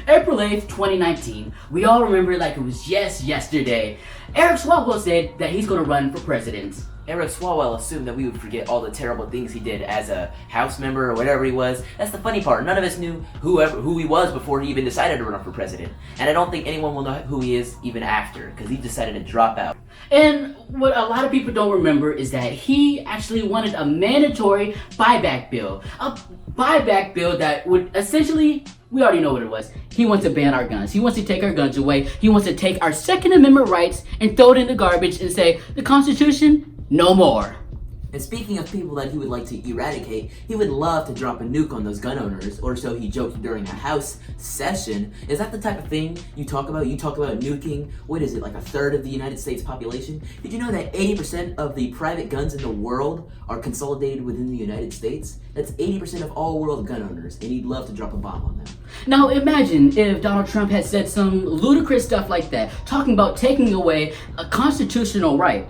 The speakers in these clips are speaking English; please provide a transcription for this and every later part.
April 8th, 2019, we all remember like it was just yesterday. Eric Swalwell said that he's going to run for president. Eric Swalwell assumed that we would forget all the terrible things he did as a House member or whatever he was. That's the funny part. None of us knew who he was before he even decided to run for president. And I don't think anyone will know who he is even after, because he decided to drop out. And what a lot of people don't remember is that he actually wanted a mandatory buyback bill. A buyback bill that would essentially, we already know what it was. He wants to ban our guns. He wants to take our guns away. He wants to take our Second Amendment rights and throw it in the garbage and say, the Constitution, no more. And speaking of people that he would like to eradicate, he would love to drop a nuke on those gun owners, or so he joked during a House session. Is that the type of thing you talk about? You talk about nuking, what is it, like a third of the United States population? Did you know that 80% of the private guns in the world are consolidated within the United States? That's 80% of all world gun owners, and he'd love to drop a bomb on them. Now imagine if Donald Trump had said some ludicrous stuff like that, talking about taking away a constitutional right.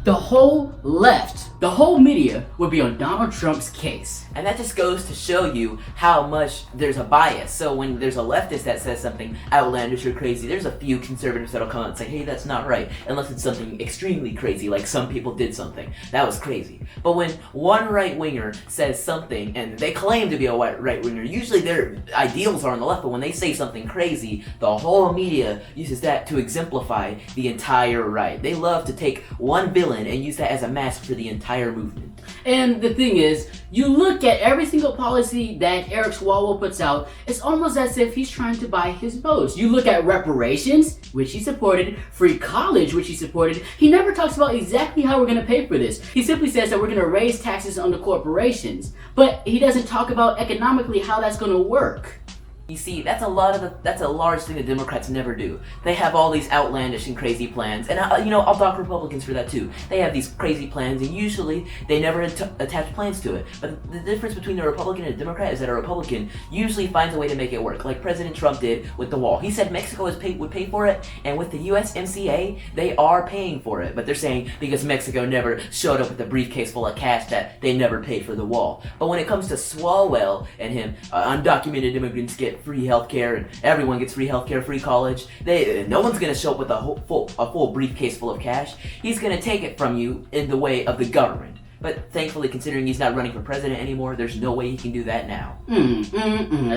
The whole left, the whole media would be on Donald Trump's case. And that just goes to show you how much there's a bias. So when there's a leftist that says something outlandish or crazy, there's a few conservatives that'll come out and say, hey, that's not right. Unless it's something extremely crazy, like some people did something. That was crazy. But when one right-winger says something, and they claim to be a right-winger, usually their ideals are on the left, but when they say something crazy, the whole media uses that to exemplify the entire right. They love to take one villain and use that as a mask for the entire movement. And the thing is, you look at every single policy that Eric Swalwell puts out, it's almost as if he's trying to buy his votes. You look at reparations, which he supported, free college, which he supported. He never talks about exactly how we're going to pay for this. He simply says that we're going to raise taxes on the corporations, but he doesn't talk about economically how that's going to work. You see, that's a large thing that Democrats never do. They have all these outlandish and crazy plans, and I'll dock Republicans for that too. They have these crazy plans, and usually they never attach plans to it. But the difference between a Republican and a Democrat is that a Republican usually finds a way to make it work, like President Trump did with the wall. He said Mexico would pay for it, and with the USMCA, they are paying for it. But they're saying because Mexico never showed up with a briefcase full of cash that they never paid for the wall. But when it comes to Swalwell and him, undocumented immigrants get free healthcare, and everyone gets free healthcare, free college. No one's gonna show up with a full briefcase full of cash. He's gonna take it from you in the way of the government. But thankfully, considering he's not running for president anymore, there's no way he can do that now.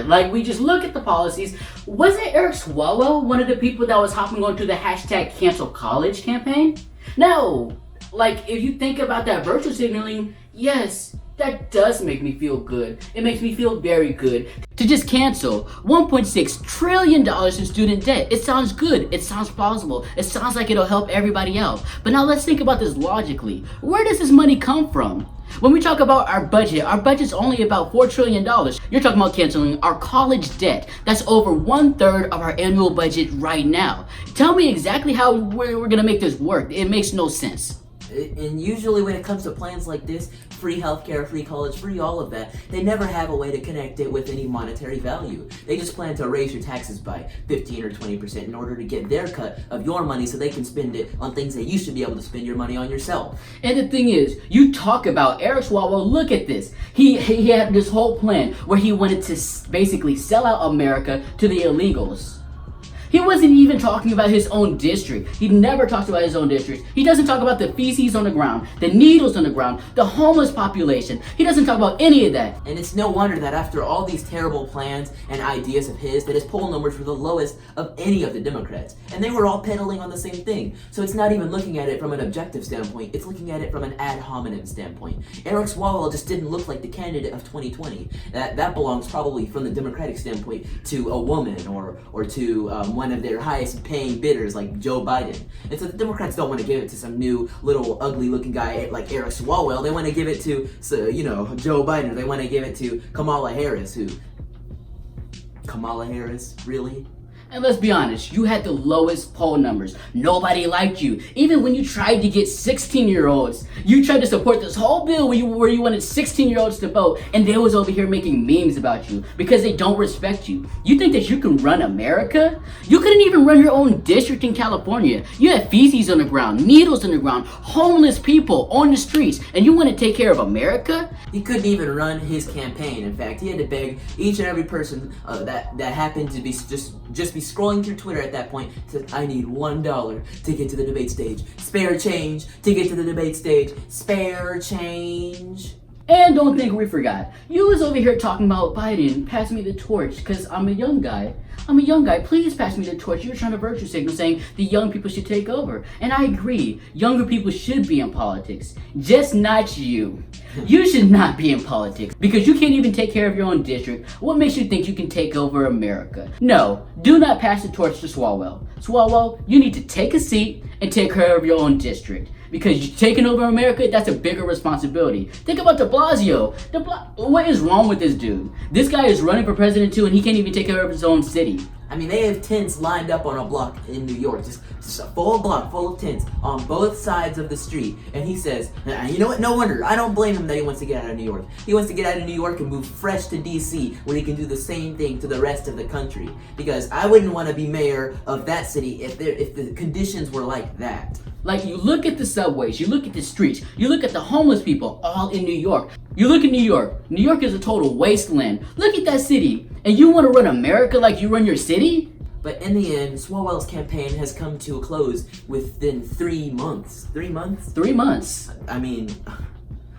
Like, we just look at the policies. Wasn't Eric Swalwell one of the people that was hopping onto the hashtag cancel college campaign? No. Like, if you think about that virtue signaling, yes, that does make me feel good. It makes me feel very good. To just cancel $1.6 trillion in student debt. It sounds good. It sounds plausible. It sounds like it'll help everybody out. But now let's think about this logically. Where does this money come from? When we talk about our budget's only about $4 trillion. You're talking about canceling our college debt. That's over 1/3 of our annual budget right now. Tell me exactly how we're gonna make this work. It makes no sense. And usually when it comes to plans like this, free healthcare, free college, free all of that, they never have a way to connect it with any monetary value. They just plan to raise your taxes by 15 or 20% in order to get their cut of your money so they can spend it on things that you should be able to spend your money on yourself. And the thing is, you talk about Eric Swalwell, look at this. He had this whole plan where he wanted to basically sell out America to the illegals. He wasn't even talking about his own district. He never talks about his own district. He doesn't talk about the feces on the ground, the needles on the ground, the homeless population. He doesn't talk about any of that. And it's no wonder that after all these terrible plans and ideas of his, that his poll numbers were the lowest of any of the Democrats. And they were all peddling on the same thing. So it's not even looking at it from an objective standpoint. It's looking at it from an ad hominem standpoint. Eric Swalwell just didn't look like the candidate of 2020. That belongs probably from the Democratic standpoint to a woman or to one of their highest paying bidders like Joe Biden. And so the Democrats don't want to give it to some new little ugly looking guy like Eric Swalwell. They want to give it to Joe Biden. They want to give it to Kamala Harris, Kamala Harris, really? And let's be honest, you had the lowest poll numbers. Nobody liked you. Even when you tried to get 16-year-olds, you tried to support this whole bill where you wanted 16-year-olds to vote, and they was over here making memes about you because they don't respect you. You think that you can run America? You couldn't even run your own district in California. You had feces on the ground, needles on the ground, homeless people on the streets, and you want to take care of America? He couldn't even run his campaign. In fact, he had to beg each and every person that happened to be just be scrolling through Twitter at that point. Said, "I need $1 to get to the debate stage. Spare change to get to the debate stage. Spare change." And don't think we forgot. You was over here talking about Biden, pass me the torch, because I'm a young guy. I'm a young guy, please pass me the torch. You were trying to virtue signal saying the young people should take over. And I agree, younger people should be in politics. Just not you. You should not be in politics because you can't even take care of your own district. What makes you think you can take over America? No, do not pass the torch to SWALWELL. SWALWELL, you need to take a seat and take care of your own district. Because taking over America, that's a bigger responsibility. Think about de Blasio. What is wrong with this dude? This guy is running for president too, and he can't even take care of his own city. I mean, they have tents lined up on a block in New York, just a full block full of tents on both sides of the street. And he says, you know what? No wonder. I don't blame him that he wants to get out of New York. He wants to get out of New York and move fresh to DC, where he can do the same thing to the rest of the country. Because I wouldn't want to be mayor of that city if the conditions were like that. Like, you look at the subways, you look at the streets, you look at the homeless people all in New York. You look at New York. New York is a total wasteland. Look at that city. And you want to run America like you run your city? But in the end, SWALWELL's campaign has come to a close within 3 months. 3 months? 3 months. I mean,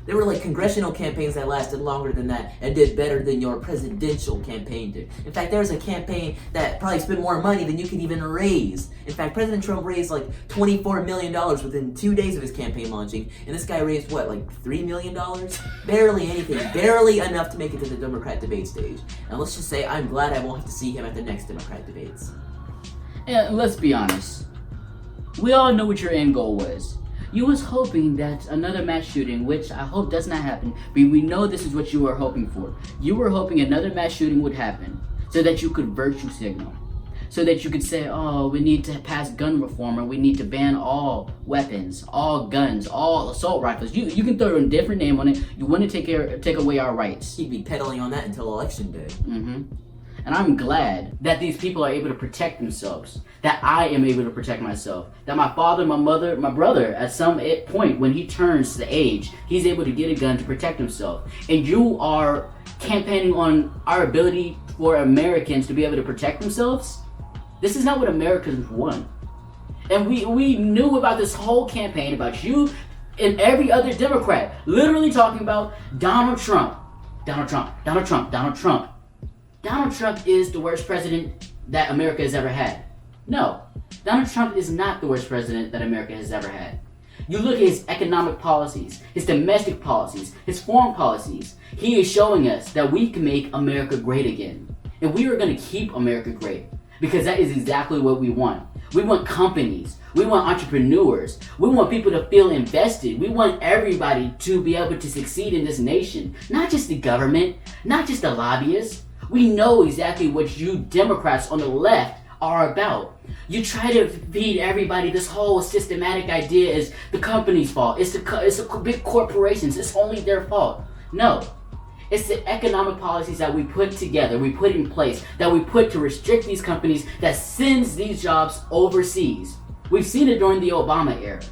there were like congressional campaigns that lasted longer than that and did better than your presidential campaign did. In fact, there was a campaign that probably spent more money than you could even raise. In fact, President Trump raised like $24 million within 2 days of his campaign launching, and this guy raised what, like $3 million? Barely anything, barely enough to make it to the Democrat debate stage. And let's just say I'm glad I won't have to see him at the next Democrat debates. And let's be honest, we all know what your end goal was. You was hoping that another mass shooting, which I hope does not happen, but we know this is what you were hoping for. You were hoping another mass shooting would happen so that you could virtue signal. So that you could say, oh, we need to pass gun reform, or we need to ban all weapons, all guns, all assault rifles. You can throw a different name on it. You want to take away our rights. He'd be peddling on that until election day. And I'm glad that these people are able to protect themselves, that I am able to protect myself, that my father, my mother, my brother, at some point when he turns the age, he's able to get a gun to protect himself. And you are campaigning on our ability for Americans to be able to protect themselves. This is not what Americans want. And we knew about this whole campaign about you and every other Democrat literally talking about Donald Trump. Donald Trump, Donald Trump, Donald Trump. Donald Trump is the worst president that America has ever had. No, Donald Trump is not the worst president that America has ever had. You look at his economic policies, his domestic policies, his foreign policies. He is showing us that we can make America great again. And we are going to keep America great because that is exactly what we want. We want companies. We want entrepreneurs. We want people to feel invested. We want everybody to be able to succeed in this nation. Not just the government, not just the lobbyists. We know exactly what you Democrats on the left are about. You try to feed everybody this whole systematic idea is the company's fault. It's the big corporations. It's only their fault. No. It's the economic policies that we put together, we put in place, that we put to restrict these companies that sends these jobs overseas. We've seen it during the Obama era.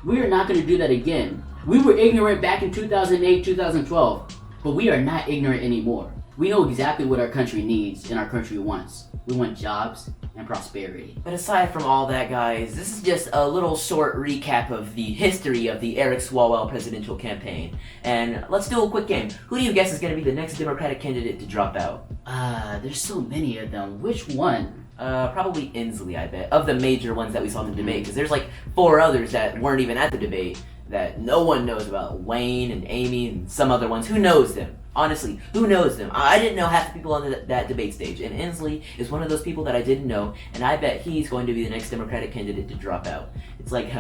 We are not going to do that again. We were ignorant back in 2008, 2012, but we are not ignorant anymore. We know exactly what our country needs and our country wants. We want jobs and prosperity. But aside from all that, guys, this is just a little short recap of the history of the Eric Swalwell presidential campaign. And let's do a quick game. Who do you guess is going to be the next Democratic candidate to drop out? There's so many of them. Which one? Probably Inslee, I bet. Of the major ones that we saw in the debate. Because there's like 4 others that weren't even at the debate that no one knows about. Wayne and Amy and some other ones. Who knows them? Honestly, who knows them? I didn't know half the people on that debate stage, and Inslee is one of those people that I didn't know, and I bet he's going to be the next Democratic candidate to drop out. It's like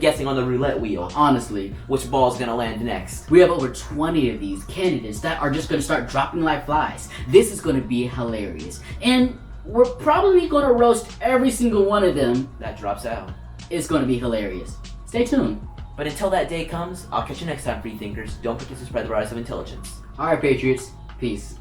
guessing on the roulette wheel. Honestly, which ball's gonna land next? We have over 20 of these candidates that are just gonna start dropping like flies. This is gonna be hilarious. And we're probably going to roast every single one of them. That drops out. It's going to be hilarious. Stay tuned. But until that day comes, I'll catch you next time, free thinkers. Don't forget to spread the rise of intelligence. All right, Patriots. Peace.